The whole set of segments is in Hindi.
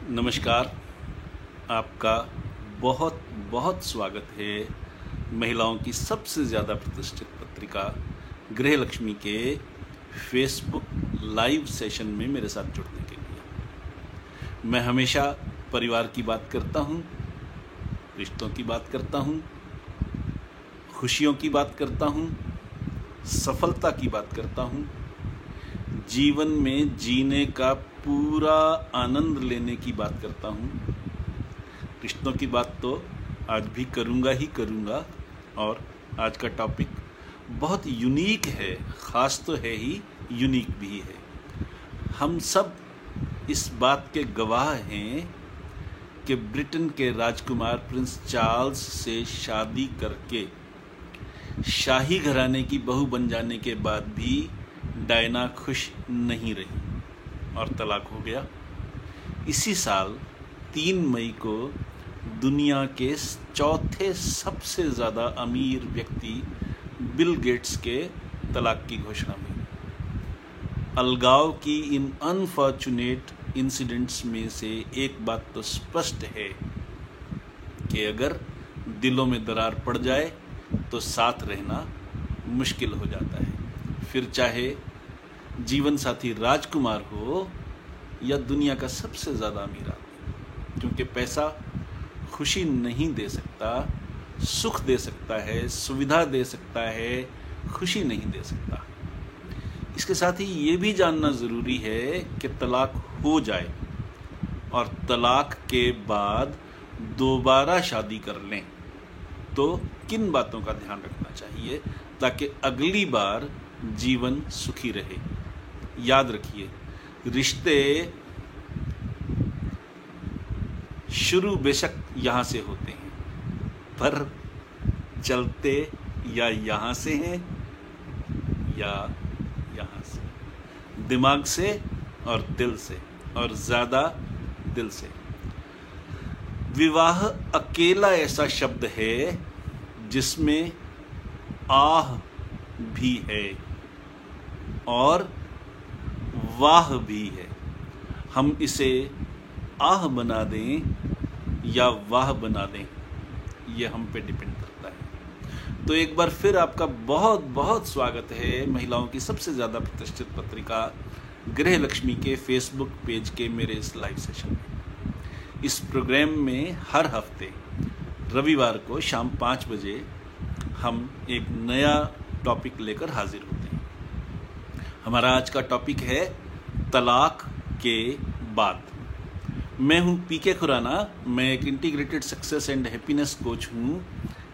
नमस्कार। आपका बहुत बहुत स्वागत है महिलाओं की सबसे ज़्यादा प्रतिष्ठित पत्रिका गृहलक्ष्मी के फेसबुक लाइव सेशन में मेरे साथ जुड़ने के लिए। मैं हमेशा परिवार की बात करता हूँ, रिश्तों की बात करता हूँ, खुशियों की बात करता हूँ, सफलता की बात करता हूँ, जीवन में जीने का पूरा आनंद लेने की बात करता हूँ। रिश्तों की बात तो आज भी करूँगा ही करूँगा। और आज का टॉपिक बहुत यूनिक है, ख़ास तो है ही, यूनिक भी है। हम सब इस बात के गवाह हैं कि ब्रिटेन के राजकुमार प्रिंस चार्ल्स से शादी करके शाही घराने की बहू बन जाने के बाद भी डायना खुश नहीं रही और तलाक हो गया। इसी साल 3 मई को दुनिया के चौथे सबसे ज़्यादा अमीर व्यक्ति बिल गेट्स के तलाक की घोषणा हुई। अलगाव की इन अनफॉर्चुनेट इंसिडेंट्स में से एक बात तो स्पष्ट है कि अगर दिलों में दरार पड़ जाए तो साथ रहना मुश्किल हो जाता है। फिर चाहे जीवन साथी राजकुमार हो या दुनिया का सबसे ज़्यादा अमीर आदमी, क्योंकि पैसा खुशी नहीं दे सकता, सुख दे सकता है, सुविधा दे सकता है, खुशी नहीं दे सकता। इसके साथ ही ये भी जानना ज़रूरी है कि तलाक हो जाए और तलाक के बाद दोबारा शादी कर लें तो किन बातों का ध्यान रखना चाहिए ताकि अगली बार जीवन सुखी रहे। याद रखिए, रिश्ते शुरू बेशक यहाँ से होते हैं, पर चलते या यहाँ से हैं या यहाँ से, दिमाग से और दिल से, और ज़्यादा दिल से। विवाह अकेला ऐसा शब्द है जिसमें आह भी है और वाह भी है। हम इसे आह बना दें या वाह बना दें, ये हम पे डिपेंड करता है। तो एक बार फिर आपका बहुत बहुत स्वागत है महिलाओं की सबसे ज़्यादा प्रतिष्ठित पत्रिका गृहलक्ष्मी के फेसबुक पेज के मेरे इस लाइव सेशन में। इस प्रोग्राम में हर हफ्ते रविवार को शाम 5 बजे हम एक नया टॉपिक लेकर हाजिर होते हैं। हमारा आज का टॉपिक है तलाक के बाद। मैं हूं पीके खुराना। मैं एक integrated success and happiness coach हूं,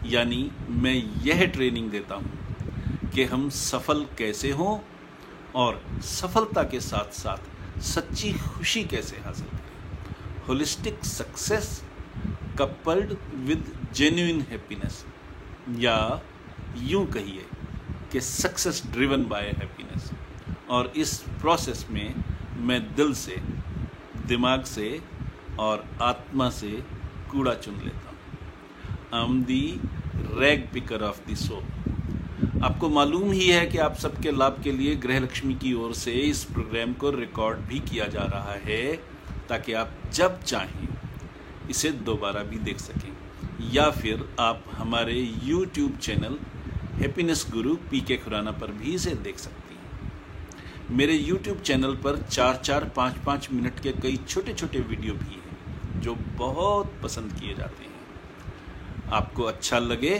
यानी मैं यह ट्रेनिंग देता हूं कि हम सफल कैसे हों और सफलता के साथ साथ सच्ची खुशी कैसे हासिल करें। Holistic success coupled with genuine happiness, या यूं कहिए कि सक्सेस ड्रिवन बाय हैप्पीनेस। और इस प्रोसेस में मैं दिल से, दिमाग से और आत्मा से कूड़ा चुन लेता हूँ। I am the rag picker of the soul. आपको मालूम ही है कि आप सबके लाभ के लिए गृहलक्ष्मी की ओर से इस प्रोग्राम को रिकॉर्ड भी किया जा रहा है, ताकि आप जब चाहें इसे दोबारा भी देख सकें, या फिर आप हमारे YouTube चैनल हैप्पीनेस गुरु पीके खुराना पर भी इसे देख सकती हैं। मेरे YouTube चैनल पर 4-4, 5-5 मिनट के कई छोटे छोटे वीडियो भी हैं जो बहुत पसंद किए जाते हैं। आपको अच्छा लगे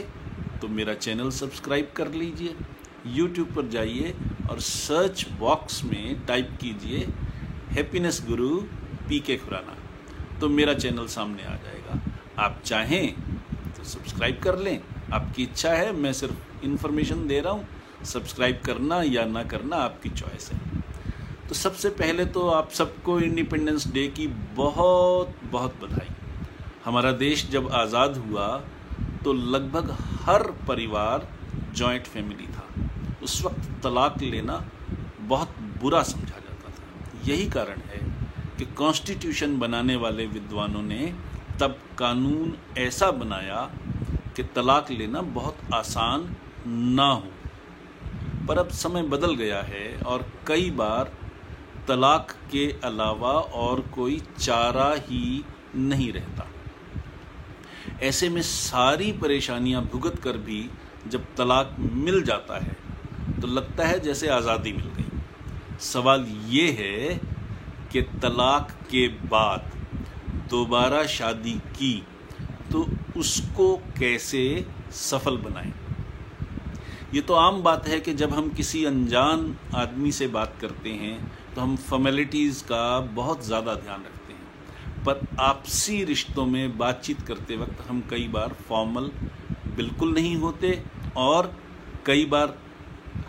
तो मेरा चैनल सब्सक्राइब कर लीजिए। YouTube पर जाइए और सर्च बॉक्स में टाइप कीजिए हैप्पीनेस गुरु पीके खुराना, तो मेरा चैनल सामने आ जाएगा। आप चाहें तो सब्सक्राइब कर लें, आपकी इच्छा है, मैं सिर्फ इन्फॉर्मेशन दे रहा हूँ। सब्सक्राइब करना या ना करना आपकी चॉइस है। तो सबसे पहले तो आप सबको इंडिपेंडेंस डे की बहुत बहुत बधाई। हमारा देश जब आज़ाद हुआ तो लगभग हर परिवार जॉइंट फैमिली था। उस वक्त तलाक लेना बहुत बुरा समझा जाता था। यही कारण है कि कॉन्स्टिट्यूशन बनाने वाले विद्वानों ने तब कानून ऐसा बनाया कि तलाक लेना बहुत आसान ना हो। पर अब समय बदल गया है और कई बार तलाक के अलावा और कोई चारा ही नहीं रहता। ऐसे में सारी परेशानियां भुगत कर भी जब तलाक मिल जाता है तो लगता है जैसे आज़ादी मिल गई। सवाल ये है कि तलाक के बाद दोबारा शादी की तो उसको कैसे सफल बनाएं। ये तो आम बात है कि जब हम किसी अनजान आदमी से बात करते हैं तो हम फॉर्मेलिटीज़ का बहुत ज़्यादा ध्यान रखते हैं, पर आपसी रिश्तों में बातचीत करते वक्त हम कई बार फॉर्मल बिल्कुल नहीं होते और कई बार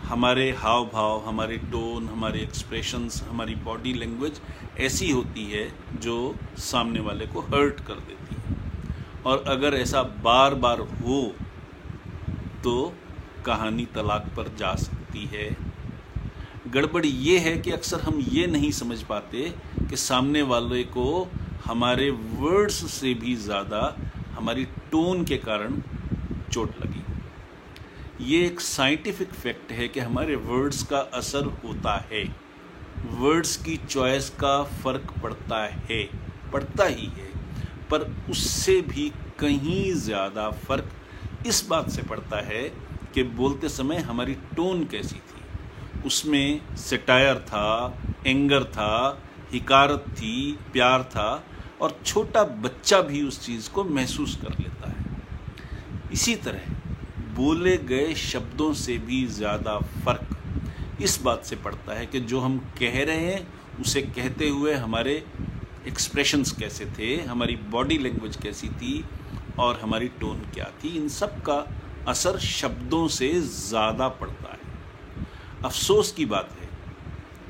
हमारे हाव भाव, हमारे टोन, हमारे एक्सप्रेशंस, हमारी बॉडी लैंग्वेज ऐसी होती है जो सामने वाले को हर्ट कर देती है। और अगर ऐसा बार बार हो तो कहानी तलाक पर जा सकती है। गड़बड़ ये है कि अक्सर हम ये नहीं समझ पाते कि सामने वाले को हमारे वर्ड्स से भी ज़्यादा हमारी टोन के कारण चोट लगी। ये एक साइंटिफिक फैक्ट है कि हमारे वर्ड्स का असर होता है, वर्ड्स की चॉइस का फर्क पड़ता ही है, पर उससे भी कहीं ज़्यादा फर्क इस बात से पड़ता है कि बोलते समय हमारी टोन कैसी थी, उसमें सटायर था, एंगर था, हिकारत थी, प्यार था, और छोटा बच्चा भी उस चीज़ को महसूस कर लेता है। इसी तरह बोले गए शब्दों से भी ज़्यादा फर्क इस बात से पड़ता है कि जो हम कह रहे हैं उसे कहते हुए हमारे एक्सप्रेशंस कैसे थे, हमारी बॉडी लैंग्वेज कैसी थी और हमारी टोन क्या थी। इन सब का असर शब्दों से ज़्यादा पड़ता है। अफसोस की बात है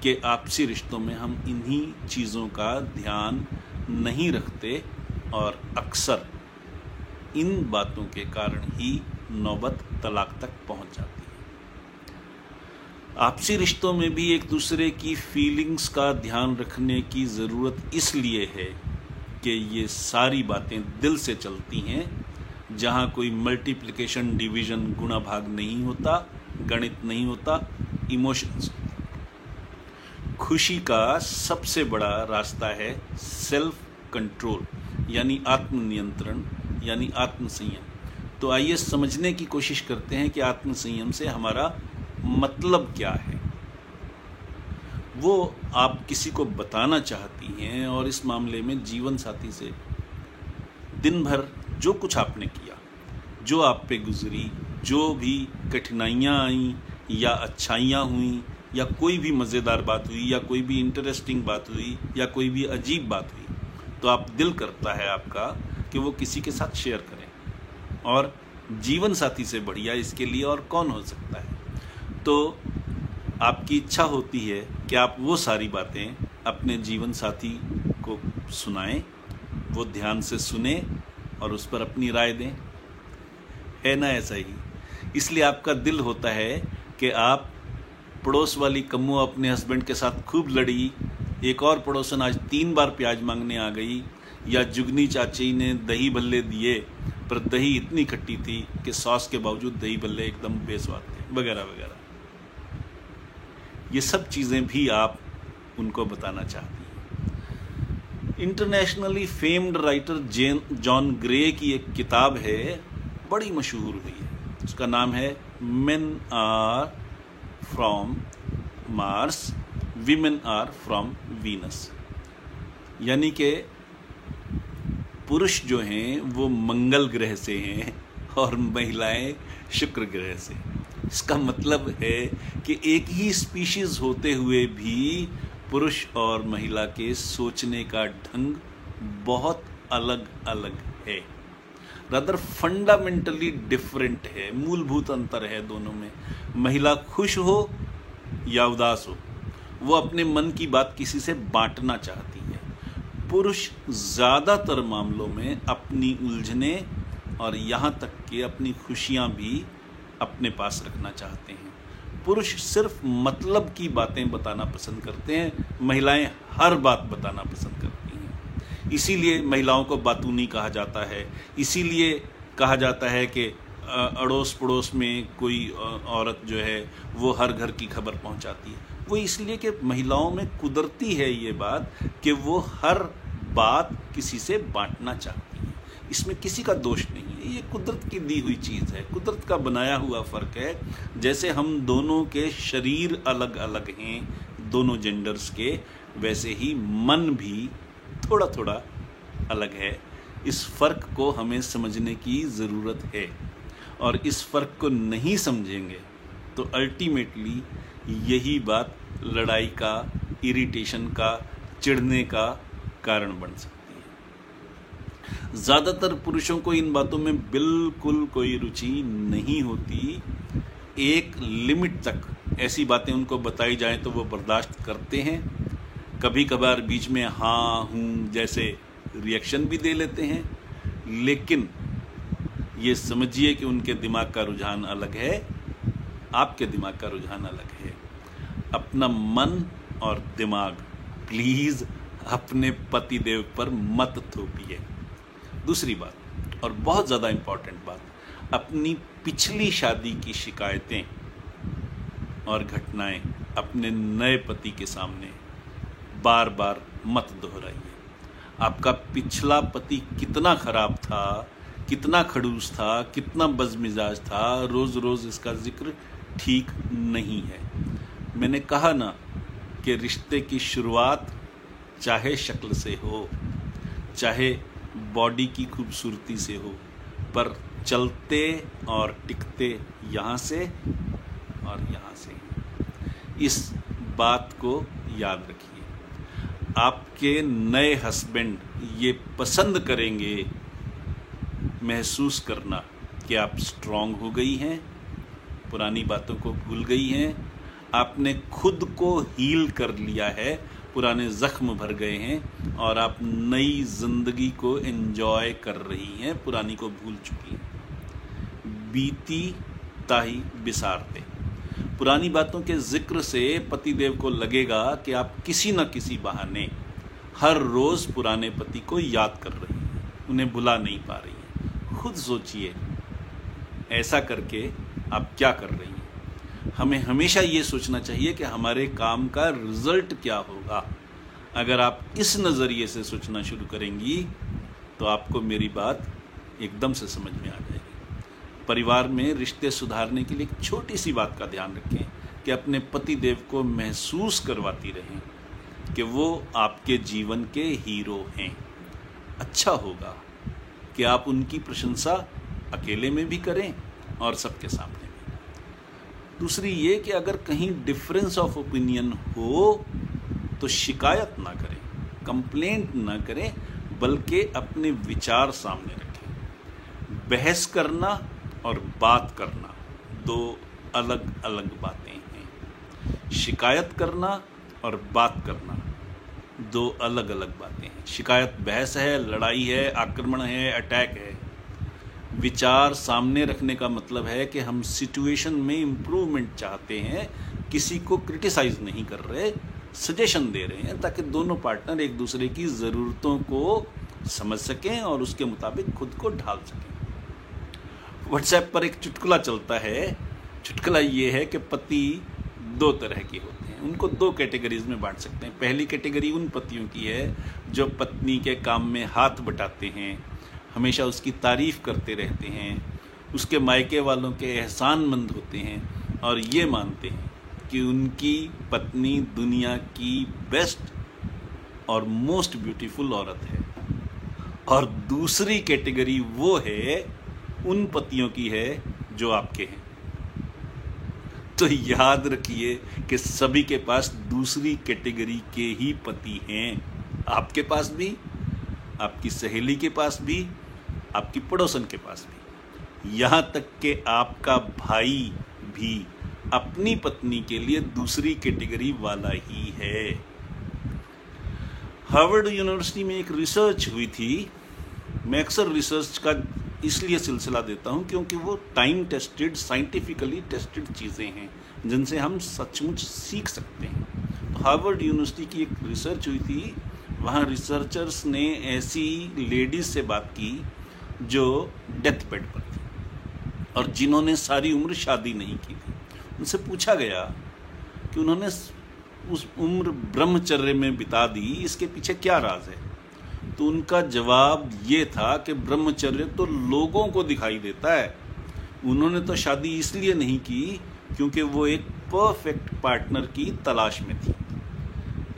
कि आपसी रिश्तों में हम इन्हीं चीज़ों का ध्यान नहीं रखते और अक्सर इन बातों के कारण ही नौबत तलाक तक पहुंच जाती है। आपसी रिश्तों में भी एक दूसरे की फीलिंग्स का ध्यान रखने की ज़रूरत इसलिए है कि ये सारी बातें दिल से चलती हैं, जहाँ कोई मल्टीप्लिकेशन, डिवीज़न, गुणा भाग नहीं होता, गणित नहीं होता, इमोशंस। खुशी का सबसे बड़ा रास्ता है सेल्फ कंट्रोल, यानी आत्मनियंत्रण, यानी आत्मसंयम। तो आइए समझने की कोशिश करते हैं कि आत्मसंयम से हमारा मतलब क्या है। वो आप किसी को बताना चाहती हैं और इस मामले में जीवन साथी से दिन भर जो कुछ आपने किया, जो आप पे गुजरी, जो भी कठिनाइयाँ आईं या अच्छाइयाँ हुई या कोई भी मज़ेदार बात हुई या कोई भी इंटरेस्टिंग बात हुई या कोई भी अजीब बात हुई, तो आप दिल करता है आपका कि वो किसी के साथ शेयर करें। और जीवन साथी से बढ़िया इसके लिए और कौन हो सकता है। तो आपकी इच्छा होती है कि आप वो सारी बातें अपने जीवन साथी को सुनाएं, वो ध्यान से सुने और उस पर अपनी राय दें। है ना ऐसा ही? इसलिए आपका दिल होता है कि आप पड़ोस वाली कम्मू अपने हस्बैंड के साथ खूब लड़ी, एक और पड़ोसन आज 3 बार प्याज मांगने आ गई, या जुगनी चाची ने दही भल्ले दिए पर दही इतनी खट्टी थी कि सॉस के बावजूद दही भल्ले एकदम बेस्वाद थे, वगैरह वगैरह। ये सब चीज़ें भी आप उनको बताना चाहती हैं। Internationally famed writer John grey की एक किताब है, बड़ी मशहूर हुई है, उसका नाम है men are from Mars, women are from Venus. यानी कि पुरुष जो हैं वो मंगल ग्रह से हैं और महिलाएं शुक्र ग्रह से। इसका मतलब है कि एक ही स्पीशीज होते हुए भी पुरुष और महिला के सोचने का ढंग बहुत अलग अलग है, रादर फंडामेंटली डिफरेंट है, मूलभूत अंतर है दोनों में। महिला खुश हो या उदास हो, वो अपने मन की बात किसी से बांटना चाहती है। पुरुष ज़्यादातर मामलों में अपनी उलझने और यहाँ तक कि अपनी खुशियाँ भी अपने पास रखना चाहते हैं। पुरुष सिर्फ मतलब की बातें बताना पसंद करते हैं, महिलाएं हर बात बताना पसंद करती हैं। इसीलिए महिलाओं को बातूनी कहा जाता है, इसीलिए कहा जाता है कि अड़ोस पड़ोस में कोई औरत जो है वो हर घर की खबर पहुंचाती है। वो इसलिए कि महिलाओं में कुदरती है ये बात कि वो हर बात किसी से बांटना चाहती है। इसमें किसी का दोष नहीं है, ये कुदरत की दी हुई चीज़ है, कुदरत का बनाया हुआ फ़र्क है। जैसे हम दोनों के शरीर अलग अलग हैं दोनों जेंडर्स के, वैसे ही मन भी थोड़ा थोड़ा अलग है। इस फ़र्क को हमें समझने की ज़रूरत है, और इस फ़र्क को नहीं समझेंगे तो अल्टीमेटली यही बात लड़ाई का, इरिटेशन का, चिढ़ने का कारण बन सकती है। ज़्यादातर पुरुषों को इन बातों में बिल्कुल कोई रुचि नहीं होती। एक लिमिट तक ऐसी बातें उनको बताई जाएं तो वो बर्दाश्त करते हैं। कभी कभार बीच में हाँ हूँ जैसे रिएक्शन भी दे लेते हैं, लेकिन ये समझिए कि उनके दिमाग का रुझान अलग है, आपके दिमाग का रुझान अलग है। अपना मन और दिमाग प्लीज़ अपने पतिदेव पर मत थोपिए। दूसरी बात, और बहुत ज़्यादा इम्पॉर्टेंट बात, अपनी पिछली शादी की शिकायतें और घटनाएं अपने नए पति के सामने बार बार मत दोहराइए। आपका पिछला पति कितना खराब था, कितना खड़ूस था, कितना बदमिजाज था, रोज़ रोज़ इसका जिक्र ठीक नहीं है। मैंने कहा ना कि रिश्ते की शुरुआत चाहे शक्ल से हो, चाहे बॉडी की खूबसूरती से हो, पर चलते और टिकते यहाँ से और यहाँ से। इस बात को याद रखिए। आपके नए हस्बैंड ये पसंद करेंगे महसूस करना कि आप स्ट्रांग हो गई हैं, पुरानी बातों को भूल गई हैं, आपने खुद को हील कर लिया है, पुराने ज़ख्म भर गए हैं और आप नई ज़िंदगी को एंजॉय कर रही हैं, पुरानी को भूल चुकी हैं। बीती ताही बिसारते। पुरानी बातों के जिक्र से पतिदेव को लगेगा कि आप किसी न किसी बहाने हर रोज़ पुराने पति को याद कर रही हैं, उन्हें भुला नहीं पा रही हैं। खुद सोचिए, ऐसा करके आप क्या कर रही हैं? हमें हमेशा ये सोचना चाहिए कि हमारे काम का रिजल्ट क्या होगा। अगर आप इस नज़रिए से सोचना शुरू करेंगी तो आपको मेरी बात एकदम से समझ में आ जाएगी। परिवार में रिश्ते सुधारने के लिए एक छोटी सी बात का ध्यान रखें कि अपने पति देव को महसूस करवाती रहें कि वो आपके जीवन के हीरो हैं। अच्छा होगा कि आप उनकी प्रशंसा अकेले में भी करें और सबके सामने भी। दूसरी ये कि अगर कहीं डिफरेंस ऑफ ओपिनियन हो तो शिकायत ना करें, कंप्लेंट ना करें, बल्कि अपने विचार सामने रखें। बहस करना और बात करना दो अलग अलग बातें हैं। शिकायत करना और बात करना दो अलग अलग बातें हैं। शिकायत बहस है, लड़ाई है, आक्रमण है, अटैक है। विचार सामने रखने का मतलब है कि हम सिचुएशन में इम्प्रूवमेंट चाहते हैं, किसी को क्रिटिसाइज नहीं कर रहे, सजेशन दे रहे हैं ताकि दोनों पार्टनर एक दूसरे की ज़रूरतों को समझ सकें और उसके मुताबिक खुद को ढाल सकें। व्हाट्सएप पर एक चुटकुला चलता है। चुटकुला ये है कि पति दो तरह के होते हैं, उनको दो कैटेगरीज में बांट सकते हैं। पहली कैटेगरी उन पतियों की है जो पत्नी के काम में हाथ बटाते हैं, हमेशा उसकी तारीफ करते रहते हैं, उसके मायके वालों के एहसानमंद होते हैं और ये मानते हैं कि उनकी पत्नी दुनिया की बेस्ट और मोस्ट ब्यूटीफुल औरत है। और दूसरी कैटेगरी वो है उन पतियों की है जो आपके हैं। तो याद रखिए कि सभी के पास दूसरी कैटेगरी के ही पति हैं। आपके पास भी, आपकी सहेली के पास भी, आपकी पड़ोसन के पास भी, यहाँ तक कि आपका भाई भी अपनी पत्नी के लिए दूसरी कैटेगरी वाला ही है। हार्वर्ड यूनिवर्सिटी में एक रिसर्च हुई थी। मैं अक्सर रिसर्च का इसलिए सिलसिला देता हूं क्योंकि वो टाइम टेस्टेड, साइंटिफिकली टेस्टेड चीज़ें हैं जिनसे हम सचमुच सीख सकते हैं। तो हार्वर्ड यूनिवर्सिटी की एक रिसर्च हुई थी। वहाँ रिसर्चर्स ने ऐसी लेडीज से बात की जो डेथ बेड पर थी और जिन्होंने सारी उम्र शादी नहीं की थी। उनसे पूछा गया कि उन्होंने उस उम्र ब्रह्मचर्य में बिता दी, इसके पीछे क्या राज है? तो उनका जवाब ये था कि ब्रह्मचर्य तो लोगों को दिखाई देता है, उन्होंने तो शादी इसलिए नहीं की क्योंकि वो एक परफेक्ट पार्टनर की तलाश में थी।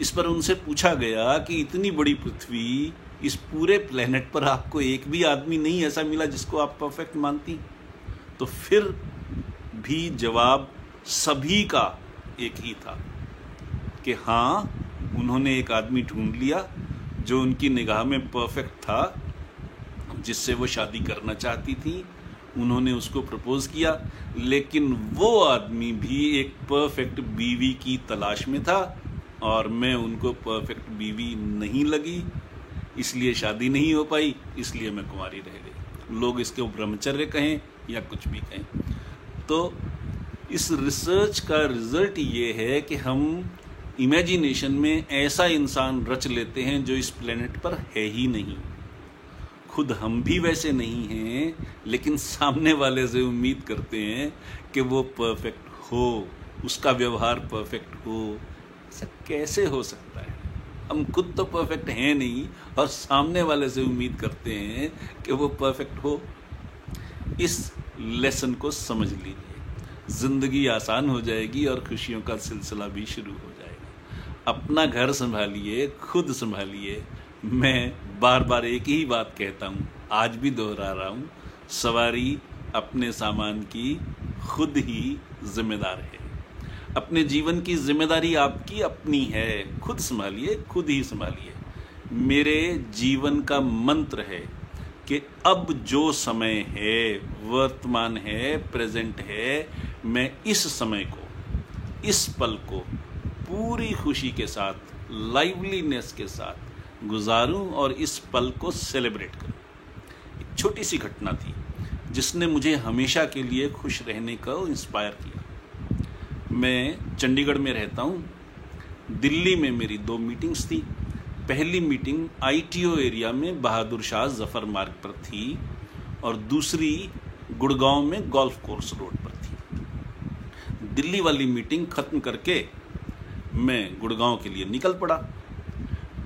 इस पर उनसे पूछा गया कि इतनी बड़ी पृथ्वी, इस पूरे प्लेनेट पर आपको एक भी आदमी नहीं ऐसा मिला जिसको आप परफेक्ट मानती? तो फिर भी जवाब सभी का एक ही था कि हाँ, उन्होंने एक आदमी ढूंढ लिया जो उनकी निगाह में परफेक्ट था, जिससे वो शादी करना चाहती थी। उन्होंने उसको प्रपोज किया, लेकिन वो आदमी भी एक परफेक्ट बीवी की तलाश में था और मैं उनको परफेक्ट बीवी नहीं लगी, इसलिए शादी नहीं हो पाई, इसलिए मैं कुंवारी रह गई। लोग इसको ब्रह्मचर्य कहें या कुछ भी कहें। तो इस रिसर्च का रिजल्ट ये है कि हम इमेजिनेशन में ऐसा इंसान रच लेते हैं जो इस प्लेनेट पर है ही नहीं। खुद हम भी वैसे नहीं हैं, लेकिन सामने वाले से उम्मीद करते हैं कि वो परफेक्ट हो, उसका व्यवहार परफेक्ट हो। ऐसा कैसे हो सकता है? हम खुद तो परफेक्ट हैं नहीं और सामने वाले से उम्मीद करते हैं कि वो परफेक्ट हो। इस लेसन को समझ लीजिए, जिंदगी आसान हो जाएगी और खुशियों का सिलसिला भी शुरू हो जाएगा। अपना घर संभालिए, खुद संभालिए। मैं बार बार एक ही बात कहता हूँ, आज भी दोहरा रहा हूँ, सवारी अपने सामान की खुद ही जिम्मेदार है। अपने जीवन की जिम्मेदारी आपकी अपनी है, खुद संभालिए, खुद ही संभालिए। मेरे जीवन का मंत्र है कि अब जो समय है, वर्तमान है, प्रेजेंट है, मैं इस समय को, इस पल को पूरी खुशी के साथ, लाइवलीनेस के साथ गुजारूं और इस पल को सेलिब्रेट करूं। एक छोटी सी घटना थी जिसने मुझे हमेशा के लिए खुश रहने का इंस्पायर किया। मैं चंडीगढ़ में रहता हूं। दिल्ली में मेरी 2 मीटिंग्स थी। पहली मीटिंग ITO एरिया में बहादुर शाह जफर मार्ग पर थी और दूसरी गुड़गांव में गोल्फ कोर्स रोड पर थी। दिल्ली वाली मीटिंग खत्म करके मैं गुड़गांव के लिए निकल पड़ा।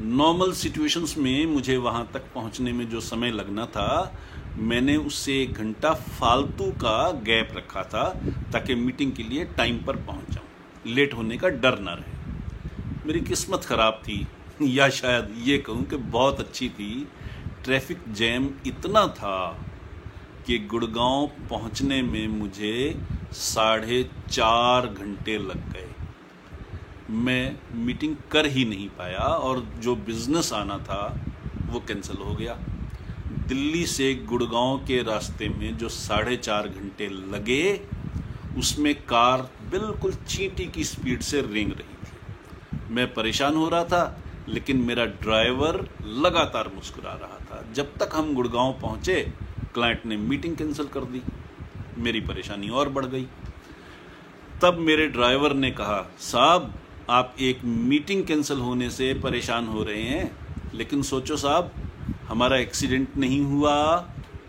नॉर्मल सिचुएशंस में मुझे वहां तक पहुंचने में जो समय लगना था, मैंने उससे 1 घंटा फालतू का गैप रखा था ताकि मीटिंग के लिए टाइम पर पहुंच जाऊं, लेट होने का डर ना रहे। मेरी किस्मत खराब थी, या शायद ये कहूं कि बहुत अच्छी थी। ट्रैफिक जैम इतना था कि गुड़गांव पहुंचने में मुझे 4.5 घंटे लग गए। मैं मीटिंग कर ही नहीं पाया और जो बिजनेस आना था वो कैंसिल हो गया। दिल्ली से गुड़गांव के रास्ते में जो 4.5 घंटे लगे, उसमें कार बिल्कुल चींटी की स्पीड से रेंग रही थी। मैं परेशान हो रहा था, लेकिन मेरा ड्राइवर लगातार मुस्कुरा रहा था। जब तक हम गुड़गांव पहुंचे, क्लाइंट ने मीटिंग कैंसिल कर दी। मेरी परेशानी और बढ़ गई। तब मेरे ड्राइवर ने कहा, साहब आप एक मीटिंग कैंसिल होने से परेशान हो रहे हैं, लेकिन सोचो साहब, हमारा एक्सीडेंट नहीं हुआ,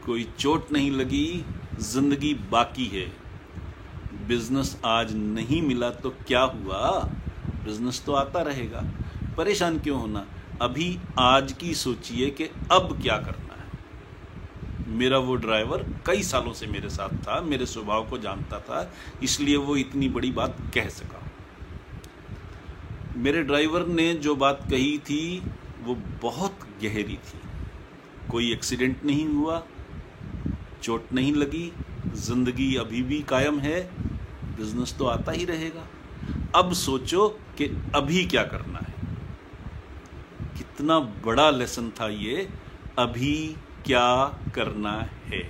कोई चोट नहीं लगी, जिंदगी बाकी है। बिजनेस आज नहीं मिला तो क्या हुआ, बिजनेस तो आता रहेगा। परेशान क्यों होना, अभी आज की सोचिए कि अब क्या करना है। मेरा वो ड्राइवर कई सालों से मेरे साथ था, मेरे स्वभाव को जानता था, इसलिए वो इतनी बड़ी बात कह सका। मेरे ड्राइवर ने जो बात कही थी वो बहुत गहरी थी। कोई एक्सीडेंट नहीं हुआ, चोट नहीं लगी, जिंदगी अभी भी कायम है, बिजनेस तो आता ही रहेगा। अब सोचो कि अभी क्या करना है। कितना बड़ा लेसन था ये, अभी क्या करना है।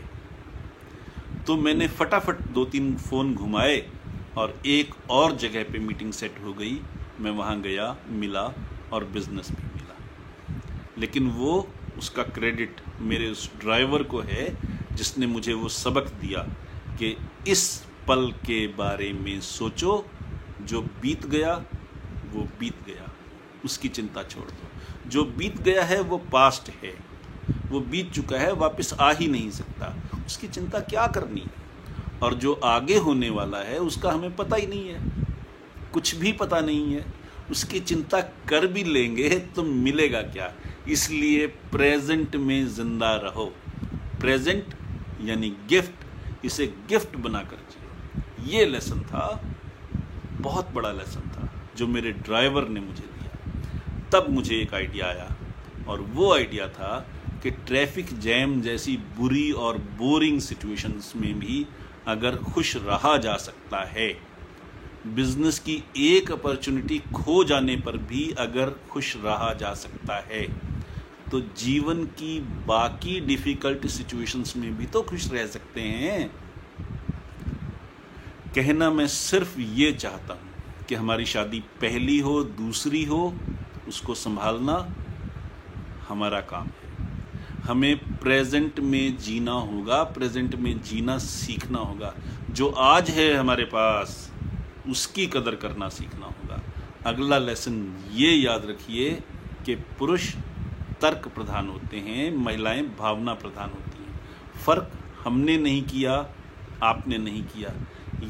तो मैंने फटाफट 2-3 फोन घुमाए और एक और जगह पे मीटिंग सेट हो गई। मैं वहाँ गया, मिला और बिजनेस भी मिला। लेकिन वो उसका क्रेडिट मेरे उस ड्राइवर को है जिसने मुझे वो सबक दिया कि इस पल के बारे में सोचो, जो बीत गया वो बीत गया, उसकी चिंता छोड़ दो। जो बीत गया है वो पास्ट है, वो बीत चुका है, वापस आ ही नहीं सकता, उसकी चिंता क्या करनी। और जो आगे होने वाला है उसका हमें पता ही नहीं है, कुछ भी पता नहीं है। उसकी चिंता कर भी लेंगे तो मिलेगा क्या। इसलिए प्रेजेंट में जिंदा रहो। प्रेजेंट यानी गिफ्ट, इसे गिफ्ट बनाकर जियो। ये लेसन था, बहुत बड़ा लेसन था जो मेरे ड्राइवर ने मुझे दिया। तब मुझे एक आइडिया आया, और वो आइडिया था कि ट्रैफिक जैम जैसी बुरी और बोरिंग सिचुएशंस में भी अगर खुश रहा जा सकता है, बिजनेस की एक अपॉर्चुनिटी खो जाने पर भी अगर खुश रहा जा सकता है, तो जीवन की बाकी डिफिकल्ट सिचुएशंस में भी तो खुश रह सकते हैं। कहना मैं सिर्फ ये चाहता हूं कि हमारी शादी पहली हो दूसरी हो, उसको संभालना हमारा काम है। हमें प्रेजेंट में जीना होगा, प्रेजेंट में जीना सीखना होगा। जो आज है हमारे पास, उसकी कदर करना सीखना होगा। अगला लेसन ये याद रखिए कि पुरुष तर्क प्रधान होते हैं, महिलाएं भावना प्रधान होती हैं। फर्क हमने नहीं किया, आपने नहीं किया।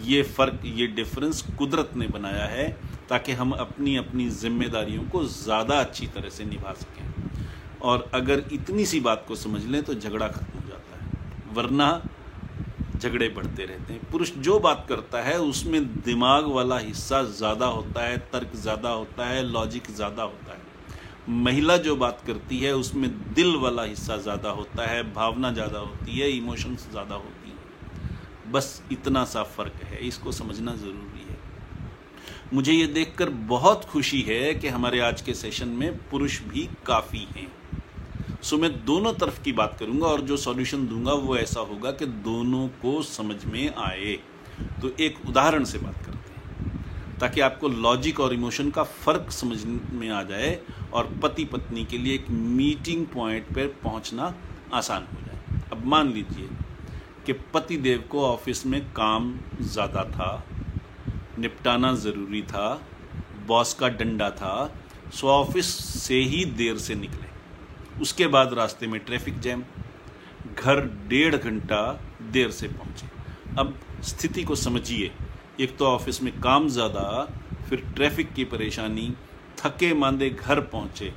ये फर्क, ये डिफरेंस कुदरत ने बनाया है ताकि हम अपनी अपनी जिम्मेदारियों को ज़्यादा अच्छी तरह से निभा सकें। और अगर इतनी सी बात को समझ लें तो झगड़ा खत्म हो जाता है, वरना झगड़े बढ़ते रहते हैं। पुरुष जो बात करता है उसमें दिमाग वाला हिस्सा ज़्यादा होता है, तर्क ज़्यादा होता है, लॉजिक ज़्यादा होता है। महिला जो बात करती है उसमें दिल वाला हिस्सा ज़्यादा होता है, भावना ज़्यादा होती है, इमोशंस ज़्यादा होती हैं। बस इतना सा फ़र्क है, इसको समझना ज़रूरी है। मुझे ये देखकर बहुत खुशी है कि हमारे आज के सेशन में पुरुष भी काफ़ी हैं। सो मैं दोनों तरफ की बात करूंगा और जो सॉल्यूशन दूंगा वो ऐसा होगा कि दोनों को समझ में आए। तो एक उदाहरण से बात करते हैं ताकि आपको लॉजिक और इमोशन का फ़र्क समझ में आ जाए और पति पत्नी के लिए एक मीटिंग पॉइंट पर पहुंचना आसान हो जाए। अब मान लीजिए कि पति देव को ऑफिस में काम ज़्यादा था, निपटाना ज़रूरी था, बॉस का डंडा था, सो ऑफिस से ही देर से निकले। उसके बाद रास्ते में ट्रैफिक जैम, घर 1.5 घंटा देर से पहुंचे। अब स्थिति को समझिए, एक तो ऑफिस में काम ज़्यादा, फिर ट्रैफिक की परेशानी, थके मांदे घर पहुंचे,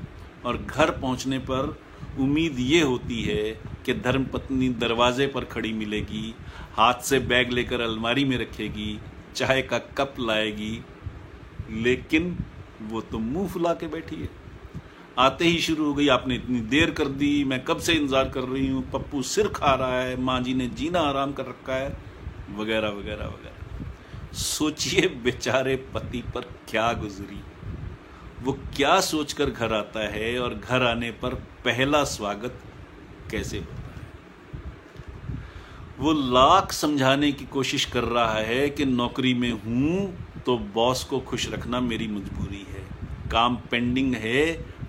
और घर पहुंचने पर उम्मीद ये होती है कि धर्मपत्नी दरवाजे पर खड़ी मिलेगी, हाथ से बैग लेकर अलमारी में रखेगी, चाय का कप लाएगी, लेकिन वो तो मुंह फुला के बैठी है। आते ही शुरू हो गई, आपने इतनी देर कर दी, मैं कब से इंतजार कर रही हूँ, पप्पू सिर खा रहा है, माँ जी ने जीना आराम कर रखा है, वगैरह वगैरह वगैरह। सोचिए बेचारे पति पर क्या गुजरी, वो क्या सोचकर घर आता है और घर आने पर पहला स्वागत कैसे होता है। वो लाख समझाने की कोशिश कर रहा है कि नौकरी में हूं तो बॉस को खुश रखना मेरी मजबूरी है, काम पेंडिंग है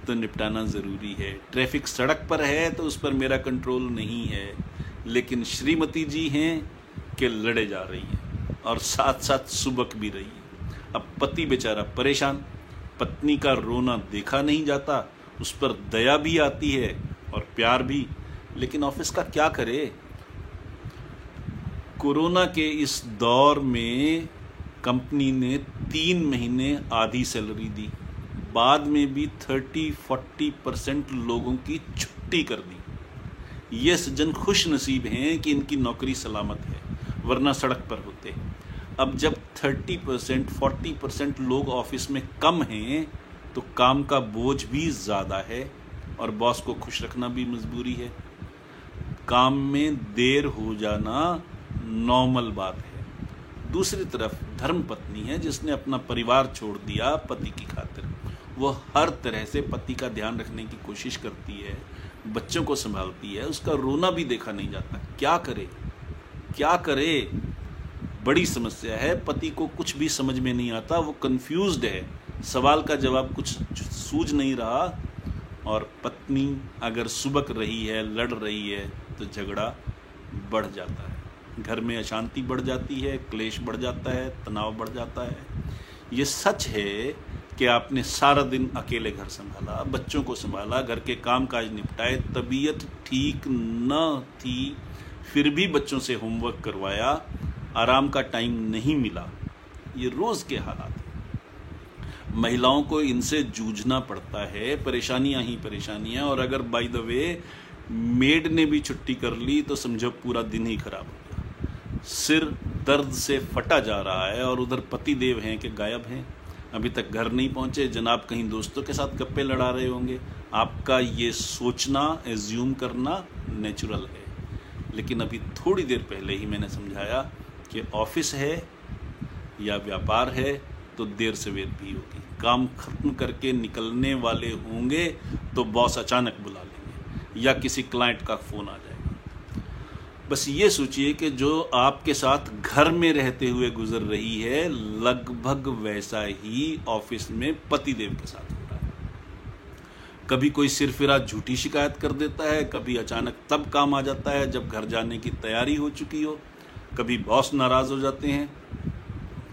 तो निपटाना ज़रूरी है, ट्रैफिक सड़क पर है तो उस पर मेरा कंट्रोल नहीं है, लेकिन श्रीमती जी हैं कि लड़े जा रही हैं और साथ साथ सुबक भी रही है। अब पति बेचारा परेशान, पत्नी का रोना देखा नहीं जाता, उस पर दया भी आती है और प्यार भी, लेकिन ऑफिस का क्या करे। कोरोना के इस दौर में कंपनी ने 3 महीने आधी सैलरी दी, बाद में भी 30-40% लोगों की छुट्टी कर दी। ये सज्जन खुश नसीब हैं कि इनकी नौकरी सलामत है, वरना सड़क पर होते। अब जब 30%-40% लोग ऑफिस में कम हैं तो काम का बोझ भी ज़्यादा है और बॉस को खुश रखना भी मजबूरी है। काम में देर हो जाना नॉर्मल बात है। दूसरी तरफ धर्मपत्नी है जिसने अपना परिवार छोड़ दिया पति की खातिर। वो हर तरह से पति का ध्यान रखने की कोशिश करती है, बच्चों को संभालती है, उसका रोना भी देखा नहीं जाता। क्या करे, क्या करे, बड़ी समस्या है। पति को कुछ भी समझ में नहीं आता, वो कंफ्यूज्ड है, सवाल का जवाब कुछ सूझ नहीं रहा। और पत्नी अगर सुबक रही है, लड़ रही है, तो झगड़ा बढ़ जाता है, घर में अशांति बढ़ जाती है, क्लेश बढ़ जाता है, तनाव बढ़ जाता है। ये सच है कि आपने सारा दिन अकेले घर संभाला, बच्चों को संभाला, घर के काम काज निपटाए, तबीयत ठीक न थी, फिर भी बच्चों से होमवर्क करवाया, आराम का टाइम नहीं मिला। ये रोज़ के हालात हैं। महिलाओं को इनसे जूझना पड़ता है, परेशानियां ही परेशानियां। और अगर बाय द वे मेड ने भी छुट्टी कर ली तो समझो पूरा दिन ही खराब हो गया। सिर दर्द से फटा जा रहा है और उधर पति देव हैं कि गायब हैं, अभी तक घर नहीं पहुंचे, जनाब कहीं दोस्तों के साथ गप्पे लड़ा रहे होंगे। आपका ये सोचना, एज्यूम करना नेचुरल है। लेकिन अभी थोड़ी देर पहले ही मैंने समझाया कि ऑफिस है या व्यापार है तो देर सवेर भी होगी। काम खत्म करके निकलने वाले होंगे तो बॉस अचानक बुला लेंगे या किसी क्लाइंट का फ़ोन आ जाएगा। बस ये सोचिए कि जो आपके साथ घर में रहते हुए गुजर रही है, लगभग वैसा ही ऑफिस में पतिदेव के साथ हो रहा है। कभी कोई सिरफिरा झूठी शिकायत कर देता है, कभी अचानक तब काम आ जाता है जब घर जाने की तैयारी हो चुकी हो, कभी बॉस नाराज़ हो जाते हैं।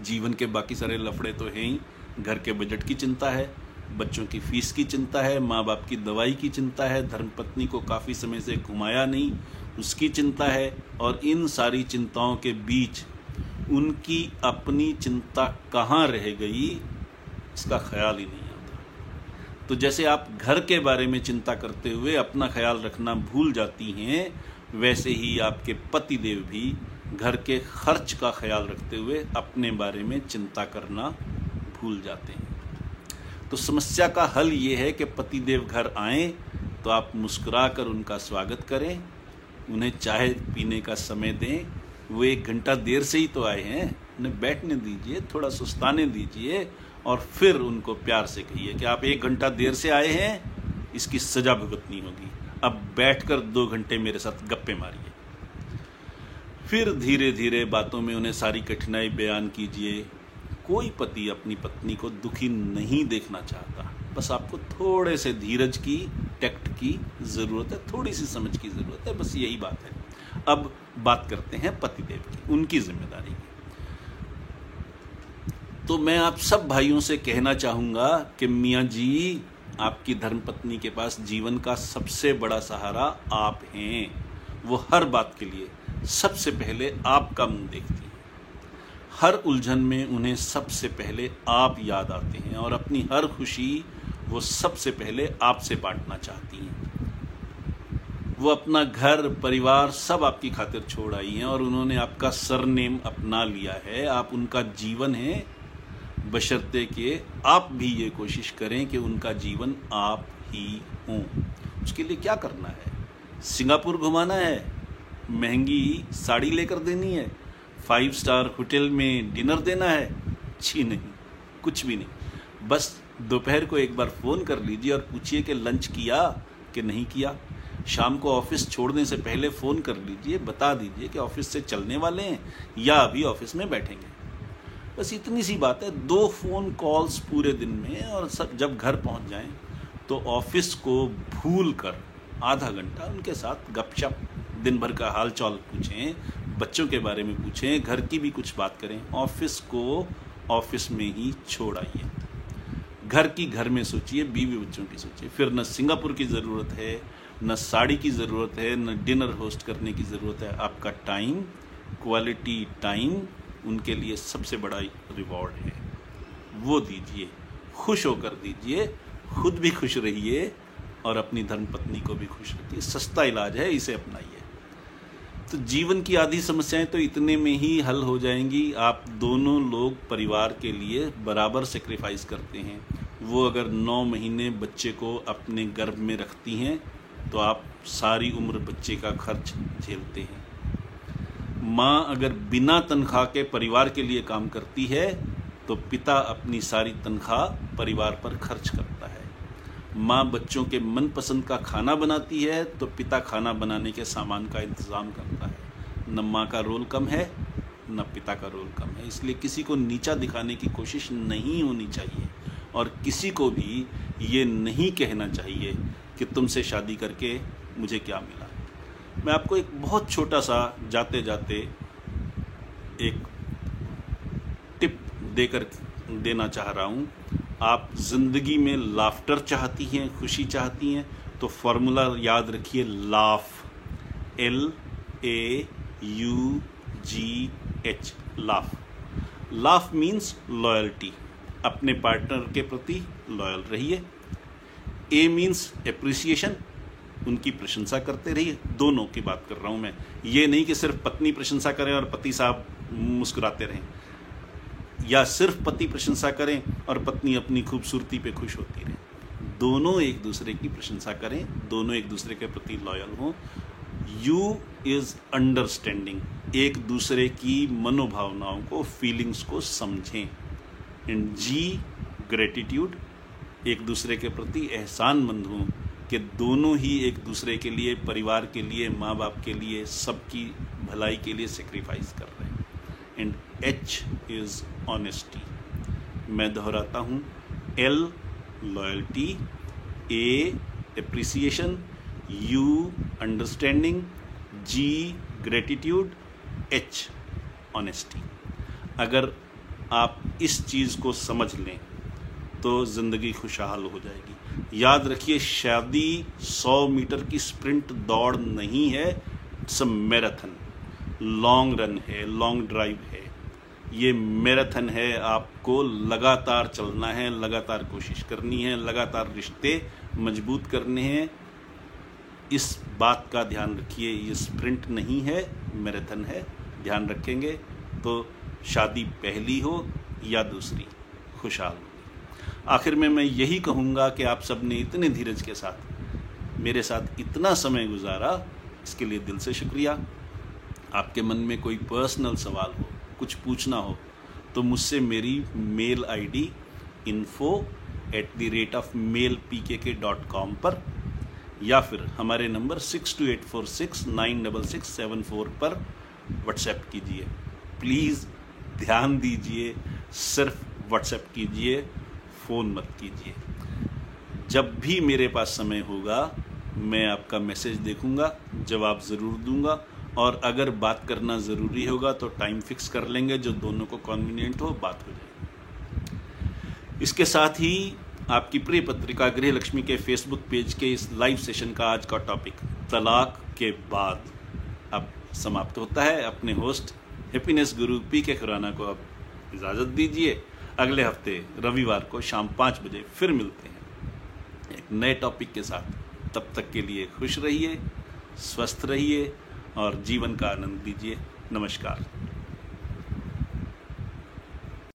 जीवन के बाकी सारे लफड़े तो हैं ही, घर के बजट की चिंता है, बच्चों की फीस की चिंता है, माँ बाप की दवाई की चिंता है, धर्मपत्नी को काफ़ी समय से घुमाया नहीं उसकी चिंता है। और इन सारी चिंताओं के बीच उनकी अपनी चिंता कहाँ रह गई इसका ख्याल ही नहीं आता। तो जैसे आप घर के बारे में चिंता करते हुए अपना ख्याल रखना भूल जाती हैं, वैसे ही आपके पति देव भी घर के खर्च का ख्याल रखते हुए अपने बारे में चिंता करना भूल जाते हैं। तो समस्या का हल ये है कि पतिदेव घर आएं तो आप मुस्कुरा कर उनका स्वागत करें, उन्हें चाय पीने का समय दें। वो 1 घंटा देर से ही तो आए हैं, उन्हें बैठने दीजिए, थोड़ा सुस्ताने दीजिए और फिर उनको प्यार से कहिए कि आप 1 घंटा देर से आए हैं, इसकी सजा भुगतनी होगी, अब बैठकर 2 घंटे मेरे साथ गप्पे मारिए। फिर धीरे धीरे बातों में उन्हें सारी कठिनाई बयान कीजिए। कोई पति अपनी पत्नी को दुखी नहीं देखना चाहता, बस आपको थोड़े से धीरज की, टैक्ट की ज़रूरत है, थोड़ी सी समझ की ज़रूरत है, बस यही बात है। अब बात करते हैं पतिदेव की, उनकी जिम्मेदारी की। तो मैं आप सब भाइयों से कहना चाहूँगा कि मियाँ जी, आपकी धर्मपत्नी के पास जीवन का सबसे बड़ा सहारा आप हैं। वो हर बात के लिए सबसे पहले आपका मुंह देखती है। हर उलझन में उन्हें सबसे पहले आप याद आते हैं और अपनी हर खुशी वो सबसे पहले आपसे बांटना चाहती हैं। वो अपना घर, परिवार सब आपकी खातिर छोड़ आई हैं और उन्होंने आपका सरनेम अपना लिया है। आप उनका जीवन है, बशर्ते कि आप भी ये कोशिश करें कि उनका जीवन आप ही हों। उसके लिए क्या करना है? सिंगापुर घुमाना है, महंगी साड़ी लेकर देनी है, 5 स्टार होटल में डिनर देना है? छी नहीं, कुछ भी नहीं। बस दोपहर को एक बार फ़ोन कर लीजिए और पूछिए कि लंच किया कि नहीं किया। शाम को ऑफिस छोड़ने से पहले फ़ोन कर लीजिए, बता दीजिए कि ऑफिस से चलने वाले हैं या अभी ऑफिस में बैठेंगे। बस इतनी सी बात है, 2 फ़ोन कॉल्स पूरे दिन में, और सब जब घर पहुंच जाएं तो ऑफिस को भूल कर आधा घंटा उनके साथ गपशप, दिन भर का हाल चाल पूछें, बच्चों के बारे में पूछें, घर की भी कुछ बात करें। ऑफिस को ऑफिस में ही छोड़ आइए, घर की घर में सोचिए, बीवी बच्चों की सोचिए। फिर न सिंगापुर की ज़रूरत है, न साड़ी की ज़रूरत है, न डिनर होस्ट करने की ज़रूरत है। आपका टाइम, क्वालिटी टाइम उनके लिए सबसे बड़ा रिवॉर्ड है, वो दीजिए, खुश होकर दीजिए, खुद भी खुश रहिए और अपनी धर्मपत्नी को भी खुश रखिए। सस्ता इलाज है, इसे अपनाइए। तो जीवन की आधी समस्याएं तो इतने में ही हल हो जाएंगी। आप दोनों लोग परिवार के लिए बराबर सेक्रीफाइस करते हैं। वो अगर 9 महीने बच्चे को अपने गर्भ में रखती हैं तो आप सारी उम्र बच्चे का खर्च झेलते हैं। माँ अगर बिना तनख्वाह के परिवार के लिए काम करती है तो पिता अपनी सारी तनख्वाह परिवार पर खर्च करता है। माँ बच्चों के मनपसंद का खाना बनाती है तो पिता खाना बनाने के सामान का इंतज़ाम करता है। न माँ का रोल कम है, न पिता का रोल कम है। इसलिए किसी को नीचा दिखाने की कोशिश नहीं होनी चाहिए और किसी को भी ये नहीं कहना चाहिए कि तुमसे शादी करके मुझे क्या मिला। मैं आपको एक बहुत छोटा सा जाते जाते एक टिप देना चाह रहा हूँ। आप ज़िंदगी में लाफ्टर चाहती हैं, खुशी चाहती हैं, तो फॉर्मूला याद रखिए, laugh, LAUGH, laugh. Laugh means loyalty. अपने पार्टनर के प्रति लॉयल रहिए। ए मीन्स एप्रिसिएशन, उनकी प्रशंसा करते रहिए। दोनों की बात कर रहा हूं मैं, ये नहीं कि सिर्फ पत्नी प्रशंसा करें और पति साहब मुस्कुराते रहें, या सिर्फ पति प्रशंसा करें और पत्नी अपनी खूबसूरती पे खुश होती रहे। दोनों एक दूसरे की प्रशंसा करें, दोनों एक दूसरे के प्रति लॉयल हों। यू इज अंडरस्टैंडिंग, एक दूसरे की मनोभावनाओं को, फीलिंग्स को समझें। एंड जी ग्रेटिट्यूड, एक दूसरे के प्रति एहसानमंद हों कि दोनों ही एक दूसरे के लिए, परिवार के लिए, माँ बाप के लिए, सबकी भलाई के लिए सेक्रीफाइस कर रहे हैं। एंड एच इज ऑनेस्टी, मैं दोहराता हूँ, L loyalty, A appreciation, U understanding, G gratitude, H honesty. अगर आप इस चीज़ को समझ लें तो ज़िंदगी खुशहाल हो जाएगी। याद रखिए, शादी 100 मीटर की स्प्रिंट दौड़ नहीं है, it's a marathon, long run है, लॉन्ग ड्राइव है। ये मैराथन है, आपको लगातार चलना है, लगातार कोशिश करनी है, लगातार रिश्ते मजबूत करने हैं। इस बात का ध्यान रखिए, ये स्प्रिंट नहीं है, मैराथन है। ध्यान रखेंगे तो शादी पहली हो या दूसरी, खुशहाल होगी। आखिर में मैं यही कहूँगा कि आप सब ने इतने धीरज के साथ मेरे साथ इतना समय गुजारा, इसके लिए दिल से शुक्रिया। आपके मन में कोई पर्सनल सवाल हो, कुछ पूछना हो, तो मुझसे मेरी मेल आईडी info@mailpkk.com पर, या फिर हमारे नंबर 6284696674 पर व्हाट्सएप कीजिए। प्लीज़ ध्यान दीजिए, सिर्फ व्हाट्सएप कीजिए, फ़ोन मत कीजिए। जब भी मेरे पास समय होगा मैं आपका मैसेज देखूंगा, जवाब ज़रूर दूंगा, और अगर बात करना ज़रूरी होगा तो टाइम फिक्स कर लेंगे जो दोनों को कन्वीनियंट हो, बात हो जाएगी। इसके साथ ही आपकी प्रिय पत्रिका गृहलक्ष्मी के फेसबुक पेज के इस लाइव सेशन का आज का टॉपिक तलाक के बाद अब समाप्त होता है। अपने होस्ट हैप्पीनेस गुरु PK खुराना को अब इजाज़त दीजिए। अगले हफ्ते रविवार को शाम 5 बजे फिर मिलते हैं एक नए टॉपिक के साथ। तब तक के लिए खुश रहिए, स्वस्थ रहिए और जीवन का आनंद लीजिए। नमस्कार।